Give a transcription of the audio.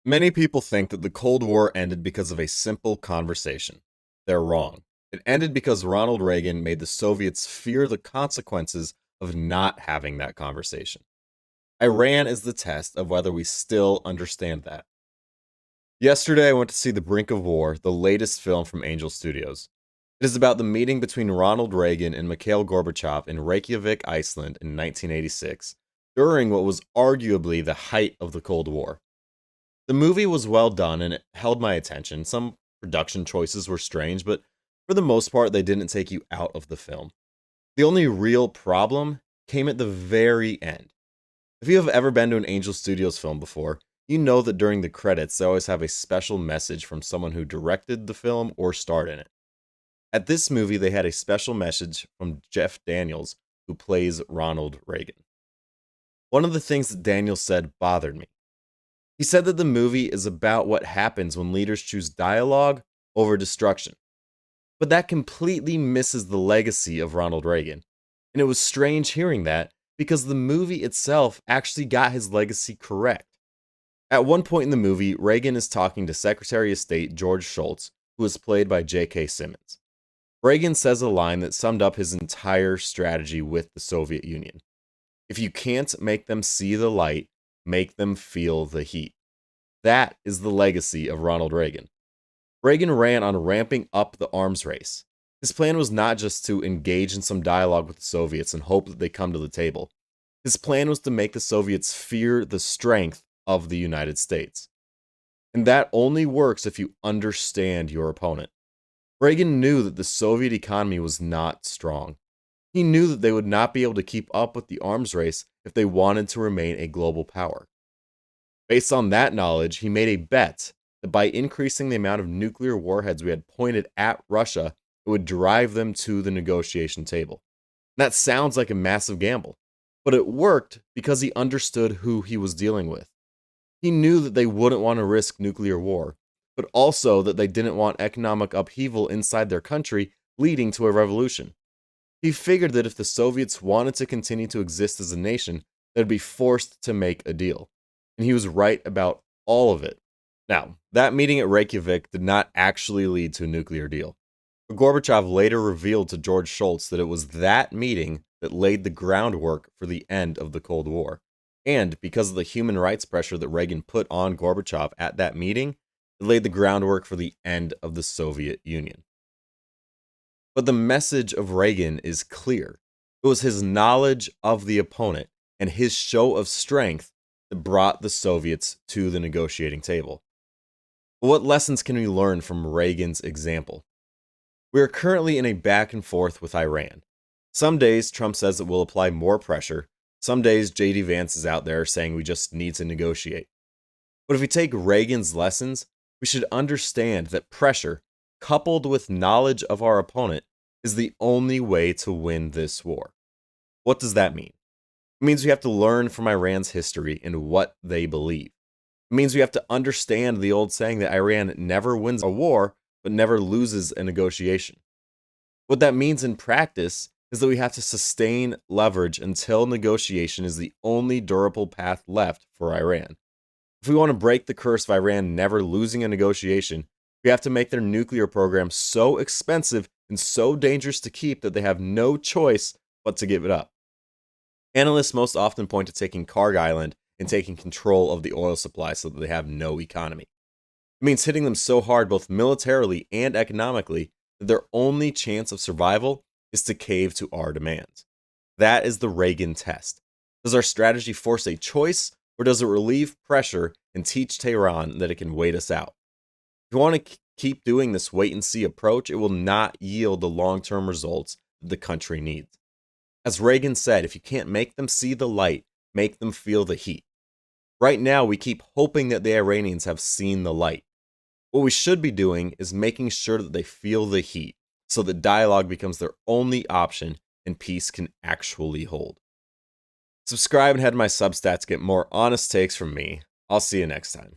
Many people think that the Cold War ended because of a simple conversation. They're wrong. It ended because Ronald Reagan made the Soviets fear the consequences of not having that conversation. Iran is the test of whether we still understand that. Yesterday, I went to see The Brink of War, the latest film from Angel Studios. It is about the meeting between Ronald Reagan and Mikhail Gorbachev in Reykjavik, Iceland in 1986, during what was arguably the height of the Cold War. The movie was well done and it held my attention. Some production choices were strange, but for the most part, they didn't take you out of the film. The only real problem came at the very end. If you have ever been to an Angel Studios film before, you know that during the credits, they always have a special message from someone who directed the film or starred in it. At this movie, they had a special message from Jeff Daniels, who plays Ronald Reagan. One of the things that Daniels said bothered me. He said that the movie is about what happens when leaders choose dialogue over destruction. But that completely misses the legacy of Ronald Reagan. And it was strange hearing that because the movie itself actually got his legacy correct. At one point in the movie, Reagan is talking to Secretary of State George Shultz, who is played by J.K. Simmons. Reagan says a line that summed up his entire strategy with the Soviet Union. If you can't make them see the light, make them feel the heat. That is the legacy of Ronald Reagan. Reagan ran on ramping up the arms race. His plan was not just to engage in some dialogue with the Soviets and hope that they come to the table. His plan was to make the Soviets fear the strength of the United States. And that only works if you understand your opponent. Reagan knew that the Soviet economy was not strong. He knew that they would not be able to keep up with the arms race if they wanted to remain a global power. Based on that knowledge, he made a bet that by increasing the amount of nuclear warheads we had pointed at Russia, it would drive them to the negotiation table. That sounds like a massive gamble, but it worked because he understood who he was dealing with. He knew that they wouldn't want to risk nuclear war, but also that they didn't want economic upheaval inside their country leading to a revolution. He figured that if the Soviets wanted to continue to exist as a nation, they'd be forced to make a deal. And he was right about all of it. Now, that meeting at Reykjavik did not actually lead to a nuclear deal. But Gorbachev later revealed to George Shultz that it was that meeting that laid the groundwork for the end of the Cold War. And because of the human rights pressure that Reagan put on Gorbachev at that meeting, it laid the groundwork for the end of the Soviet Union. But the message of Reagan is clear. It was his knowledge of the opponent and his show of strength that brought the Soviets to the negotiating table. But what lessons can we learn from Reagan's example? We are currently in a back and forth with Iran. Some days Trump says it will apply more pressure. Some days JD Vance is out there saying we just need to negotiate. But if we take Reagan's lessons, we should understand that pressure, coupled with knowledge of our opponent, is the only way to win this war. What does that mean? It means we have to learn from Iran's history and what they believe. It means we have to understand the old saying that Iran never wins a war, but never loses a negotiation. What that means in practice is that we have to sustain leverage until negotiation is the only durable path left for Iran. If we want to break the curse of Iran never losing a negotiation, we have to make their nuclear program so expensive and so dangerous to keep that they have no choice but to give it up. Analysts most often point to taking Karg Island and taking control of the oil supply so that they have no economy. It means hitting them so hard both militarily and economically that their only chance of survival is to cave to our demands. That is the Reagan test. Does our strategy force a choice, or does it relieve pressure and teach Tehran that it can wait us out? If you want to keep doing this wait-and-see approach, it will not yield the long-term results that the country needs. As Reagan said, if you can't make them see the light, make them feel the heat. Right now, we keep hoping that the Iranians have seen the light. What we should be doing is making sure that they feel the heat, so that dialogue becomes their only option and peace can actually hold. Subscribe and head to my Substack to get more honest takes from me. I'll see you next time.